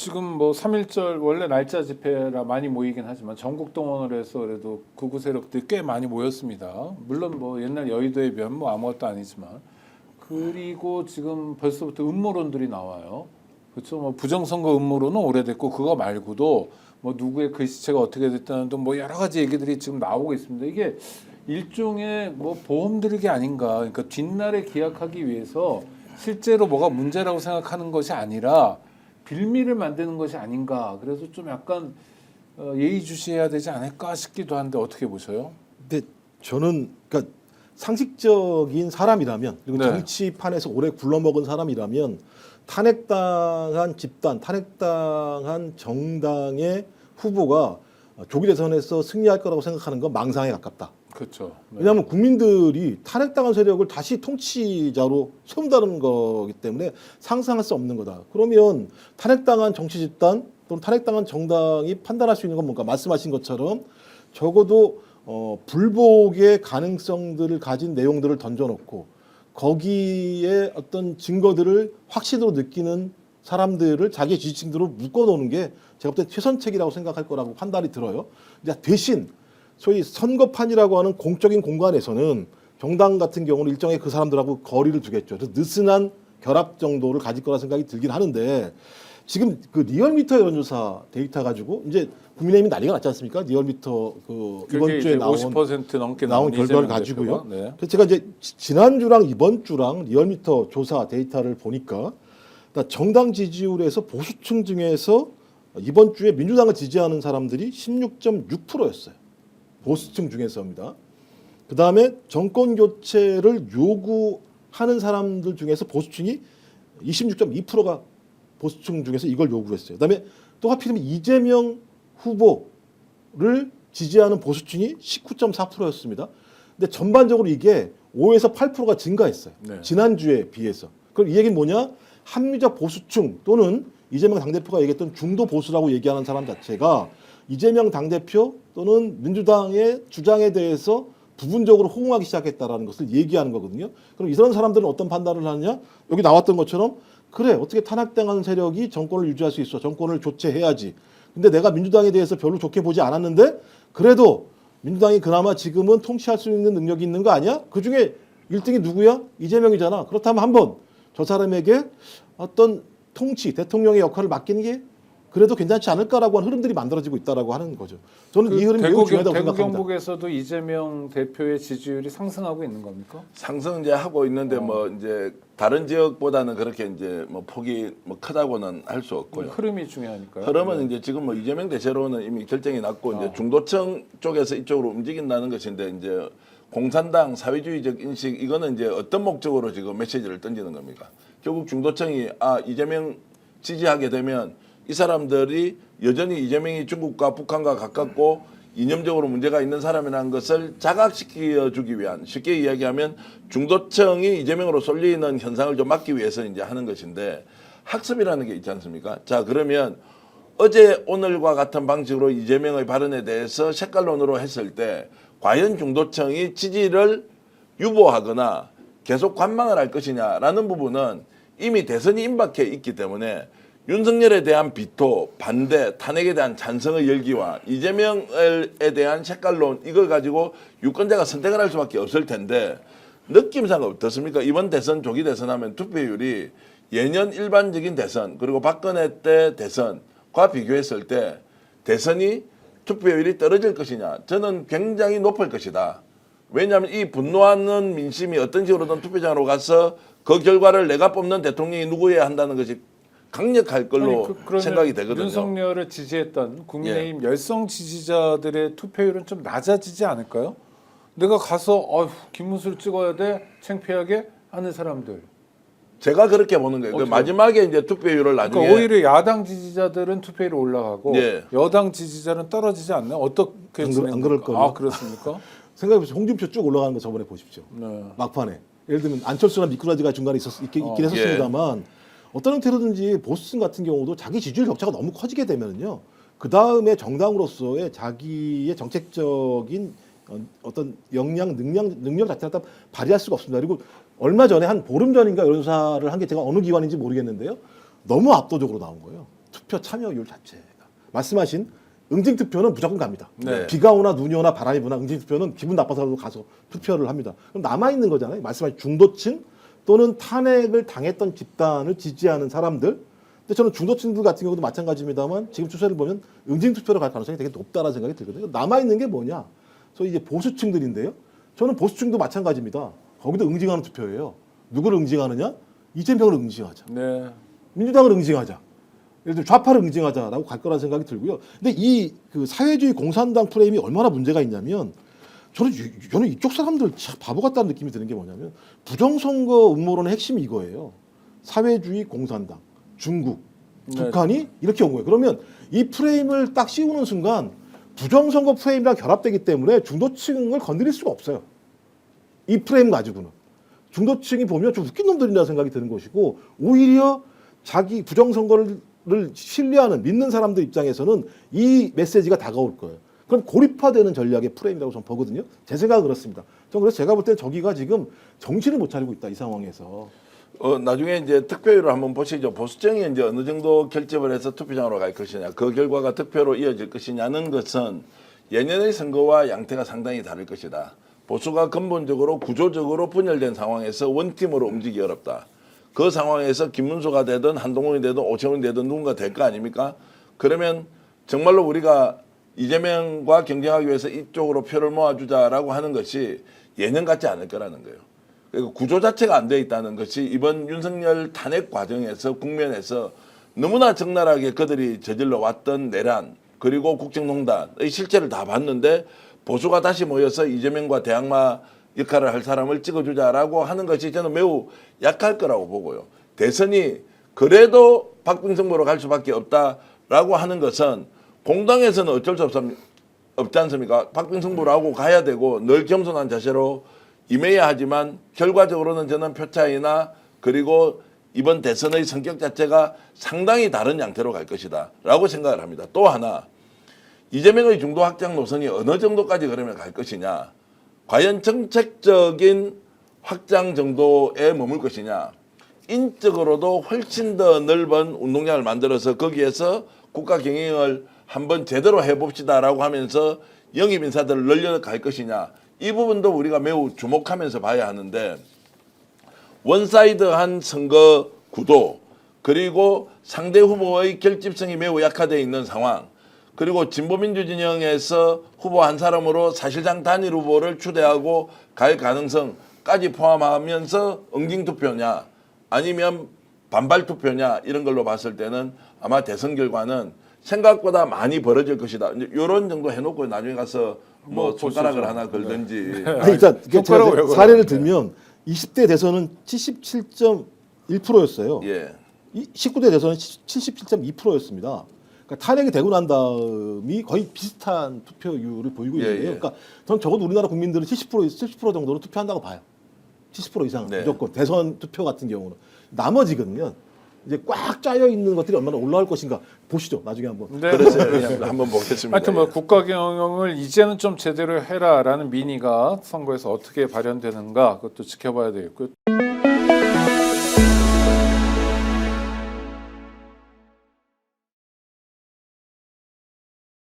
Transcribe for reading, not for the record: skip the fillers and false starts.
지금 뭐 3.1절 원래 날짜 집회라 많이 모이긴 하지만 전국 동원을 해서 그래도 극우 세력들이 꽤 많이 모였습니다. 물론 뭐 옛날 여의도에 비하면 뭐 아무것도 아니지만 그리고 지금 벌써부터 음모론들이 나와요. 그렇죠. 뭐 부정선거 음모론은 오래됐고 그거 말고도 뭐 누구의 글씨체가 어떻게 됐다는 등 뭐 여러 가지 얘기들이 지금 나오고 있습니다. 이게 일종의 뭐 보험 들기 아닌가. 그러니까 뒷날에 기약하기 위해서 실제로 뭐가 문제라고 생각하는 것이 아니라 빌미를 만드는 것이 아닌가. 그래서 좀 약간 예의주시해야 되지 않을까 싶기도 한데 어떻게 보셔요? 근데 저는 그러니까 상식적인 사람이라면 그리고 네. 정치판에서 오래 굴러먹은 사람이라면 탄핵당한 집단, 탄핵당한 정당의 후보가 조기 대선에서 승리할 거라고 생각하는 건 망상에 가깝다. 그렇죠. 네. 왜냐하면 국민들이 탄핵당한 세력을 다시 통치자로 세운다는 거기 때문에 상상할 수 없는 거다. 그러면 탄핵당한 정치 집단 또는 탄핵당한 정당이 판단할 수 있는 건 뭔가 말씀하신 것처럼 적어도 불복의 가능성들을 가진 내용들을 던져놓고 거기에 어떤 증거들을 확신으로 느끼는 사람들을 자기 지지층들로 묶어놓는 게 제가 볼 때 최선책이라고 생각할 거라고 판단이 들어요. 근데 대신 소위 선거판이라고 하는 공적인 공간에서는 정당 같은 경우는 일정의 그 사람들하고 거리를 두겠죠. 그래서 느슨한 결합 정도를 가질 거라 생각이 들긴 하는데 지금 그 리얼미터 여론조사 데이터 가지고 이제 국민의힘이 난리가 났지 않습니까? 리얼미터 그 이번 주에 나온 50% 넘게 나온 결과를 이재명 가지고요. 대표가. 네. 그래서 제가 이제 지난주랑 이번 주랑 리얼미터 조사 데이터를 보니까 그러니까 정당 지지율에서 보수층 중에서 이번 주에 민주당을 지지하는 사람들이 16.6%였어요. 보수층 중에서입니다. 그 다음에 정권 교체를 요구하는 사람들 중에서 보수층이 26.2%가 보수층 중에서 이걸 요구했어요. 그 다음에 또 하필이면 이재명 후보를 지지하는 보수층이 19.4%였습니다. 근데 전반적으로 이게 5에서 8%가 증가했어요. 네. 지난주에 비해서. 그럼 이 얘기는 뭐냐? 합리적 보수층 또는 이재명 당대표가 얘기했던 중도 보수라고 얘기하는 사람 자체가 이재명 당대표 또는 민주당의 주장에 대해서 부분적으로 호응하기 시작했다라는 것을 얘기하는 거거든요. 그럼 이런 사람들은 어떤 판단을 하느냐? 여기 나왔던 것처럼 그래 어떻게 탄핵당하는 세력이 정권을 유지할 수 있어. 정권을 교체해야지. 근데 내가 민주당에 대해서 별로 좋게 보지 않았는데 그래도 민주당이 그나마 지금은 통치할 수 있는 능력이 있는 거 아니야? 그중에 1등이 누구야? 이재명이잖아. 그렇다면 한번 저 사람에게 어떤 통치, 대통령의 역할을 맡기는 게 그래도 괜찮지 않을까라고 하는 흐름들이 만들어지고 있다라고 하는 거죠. 저는 이 흐름이 매우 중요하다고 대구 생각합니다. 경북에서도 이재명 대표의 지지율이 상승하고 있는 겁니까? 상승 이제 하고 있는데 뭐 이제 다른 지역보다는 그렇게 이제 뭐 폭이 뭐 크다고는 할 수 없고요. 흐름이 중요하니까요. 흐름은 이제 지금 뭐 이재명 대세로는 이미 결정이 났고 이제 중도층 쪽에서 이쪽으로 움직인다는 것인데 이제 공산당 사회주의적 인식 이거는 이제 어떤 목적으로 지금 메시지를 던지는 겁니까? 결국 중도층이 이재명 지지하게 되면 이 사람들이 여전히 이재명이 중국과 북한과 가깝고 이념적으로 문제가 있는 사람이라는 것을 자각시켜주기 위한 쉽게 이야기하면 중도층이 이재명으로 쏠리는 현상을 좀 막기 위해서 이제 하는 것인데 학습이라는 게 있지 않습니까? 자 그러면 어제 오늘과 같은 방식으로 이재명의 발언에 대해서 색깔론으로 했을 때 과연 중도층이 지지를 유보하거나 계속 관망을 할 것이냐라는 부분은 이미 대선이 임박해 있기 때문에 윤석열에 대한 비토, 반대, 탄핵에 대한 찬성의 열기와 이재명에 대한 색깔론 이걸 가지고 유권자가 선택을 할 수밖에 없을 텐데 느낌상 어떻습니까? 이번 대선 조기 대선하면 투표율이 예년 일반적인 대선 그리고 박근혜 때 대선과 비교했을 때 대선이 투표율이 떨어질 것이냐? 저는 굉장히 높을 것이다. 왜냐하면 이 분노하는 민심이 어떤 식으로든 투표장으로 가서 그 결과를 내가 뽑는 대통령이 누구여야 한다는 것이 강력할 걸로 생각이 되거든요. 윤석열을 지지했던 국민의힘 열성 지지자들의 투표율은 좀 낮아지지 않을까요? 내가 가서 김문수를 찍어야 돼 창피하게 하는 사람들. 제가 그렇게 보는 거예요. 그 마지막에 이제 투표율을 나중에 그러니까 오히려 야당 지지자들은 투표율이 올라가고 예. 여당 지지자는 떨어지지 않나요? 어떻게 안 그럴 거예요. 그렇습니까? 생각해보세요. 홍준표 쭉 올라가는 거 저번에 보십시오. 네. 막판에. 예를 들면 안철수나 미꾸라지가 중간에 있긴 했었습니다만 어떤 형태로든지 보수층 같은 경우도 자기 지지율 격차가 너무 커지게 되면요. 그 다음에 정당으로서의 자기의 정책적인 어떤 역량, 능력 자체를 다 발휘할 수가 없습니다. 그리고 얼마 전에 한 보름 전인가 여론조사를 한 게 제가 어느 기관인지 모르겠는데요. 너무 압도적으로 나온 거예요. 투표 참여율 자체가 말씀하신 응징 투표는 무조건 갑니다. 네. 비가 오나 눈이 오나 바람이 부나 응징 투표는 기분 나빠서라도 가서 투표를 합니다. 그럼 남아 있는 거잖아요. 말씀하신 중도층 또는 탄핵을 당했던 집단을 지지하는 사람들. 근데 저는 중도층들 같은 경우도 마찬가지입니다만 지금 추세를 보면 응징 투표로 갈 가능성이 되게 높다라는 생각이 들거든요. 남아 있는 게 뭐냐? 소위 이제 보수층들인데요. 저는 보수층도 마찬가지입니다. 거기도 응징하는 투표예요. 누구를 응징하느냐? 이재명을 응징하자. 네. 민주당을 응징하자. 예를 들어 좌파를 응징하자라고 갈 거라는 생각이 들고요. 근데 이 그 사회주의 공산당 프레임이 얼마나 문제가 있냐면 저는 이쪽 사람들 참 바보 같다는 느낌이 드는 게 뭐냐면 부정선거 음모론의 핵심이 이거예요. 사회주의 공산당, 중국, 네. 북한이 이렇게 온 거예요. 그러면 이 프레임을 딱 씌우는 순간 부정선거 프레임이랑 결합되기 때문에 중도층을 건드릴 수가 없어요. 이 프레임 가지고는. 중도층이 보면 좀 웃긴 놈들이라는 생각이 드는 것이고 오히려 자기 부정선거를 신뢰하는 믿는 사람들 입장에서는 이 메시지가 다가올 거예요. 그럼 고립화되는 전략의 프레임이라고 저는 보거든요. 제 생각은 그렇습니다. 저는 그래서 제가 볼 때는 저기가 지금 정신을 못 차리고 있다 이 상황에서. 나중에 이제 득표율을 한번 보시죠. 보수층이 이제 어느 정도 결집을 해서 투표장으로 갈 것이냐, 그 결과가 득표로 이어질 것이냐는 것은 예년의 선거와 양태가 상당히 다를 것이다. 보수가 근본적으로 구조적으로 분열된 상황에서 원팀으로 움직이기 어렵다. 그 상황에서 김문수가 되든 한동훈이 되든 오세훈이 되든 누군가 될 거 아닙니까? 그러면 정말로 우리가 이재명과 경쟁하기 위해서 이쪽으로 표를 모아주자라고 하는 것이 예년 같지 않을 거라는 거예요. 그리고 구조 자체가 안 돼 있다는 것이 이번 윤석열 탄핵 과정에서 국면에서 너무나 적나라하게 그들이 저질러 왔던 내란 그리고 국정농단의 실체를 다 봤는데 보수가 다시 모여서 이재명과 대항마 역할을 할 사람을 찍어주자라고 하는 것이 저는 매우 약할 거라고 보고요. 대선이 그래도 박빙선거로 갈 수밖에 없다라고 하는 것은 공당에서는 어쩔 수 없지 않습니까? 박빙선거로 하고 가야 되고 늘 겸손한 자세로 임해야 하지만 결과적으로는 저는 표 차이나 그리고 이번 대선의 성격 자체가 상당히 다른 양태로 갈 것이다 라고 생각을 합니다. 또 하나 이재명의 중도 확장 노선이 어느 정도까지 그러면 갈 것이냐, 과연 정책적인 확장 정도에 머물 것이냐, 인적으로도 훨씬 더 넓은 운동장을 만들어서 거기에서 국가 경영을 한번 제대로 해봅시다라고 하면서 영입 인사들을 늘려갈 것이냐, 이 부분도 우리가 매우 주목하면서 봐야 하는데 원사이드한 선거 구도 그리고 상대 후보의 결집성이 매우 약화되어 있는 상황 그리고 진보민주진영에서 후보 한 사람으로 사실상 단일 후보를 추대하고 갈 가능성까지 포함하면서 응징투표냐 아니면 반발투표냐 이런 걸로 봤을 때는 아마 대선 결과는 생각보다 많이 벌어질 것이다. 이런 정도 해놓고 나중에 가서 뭐 손가락을 하나 걸든지. 아니, 일단 손가락을 왜 제가 사례를 들면 20대 대선은 77.1%였어요. 예. 19대 대선은 77.2%였습니다. 그러니까 탄핵이 되고 난 다음이 거의 비슷한 투표율을 보이고 예, 있는데요. 예. 그러니까 전 적어도 우리나라 국민들은 70% 정도는 투표한다고 봐요. 70% 이상 네. 무조건 대선 투표 같은 경우는. 나머지거든요. 이제 꽉 짜여 있는 것들이 얼마나 올라올 것인가 보시죠. 나중에 한번. 네. 그래서 한번 보겠습니다. 하여튼 뭐 예. 국가 경영을 이제는 좀 제대로 해라라는 민의가 선거에서 어떻게 발현되는가 그것도 지켜봐야 되겠고요.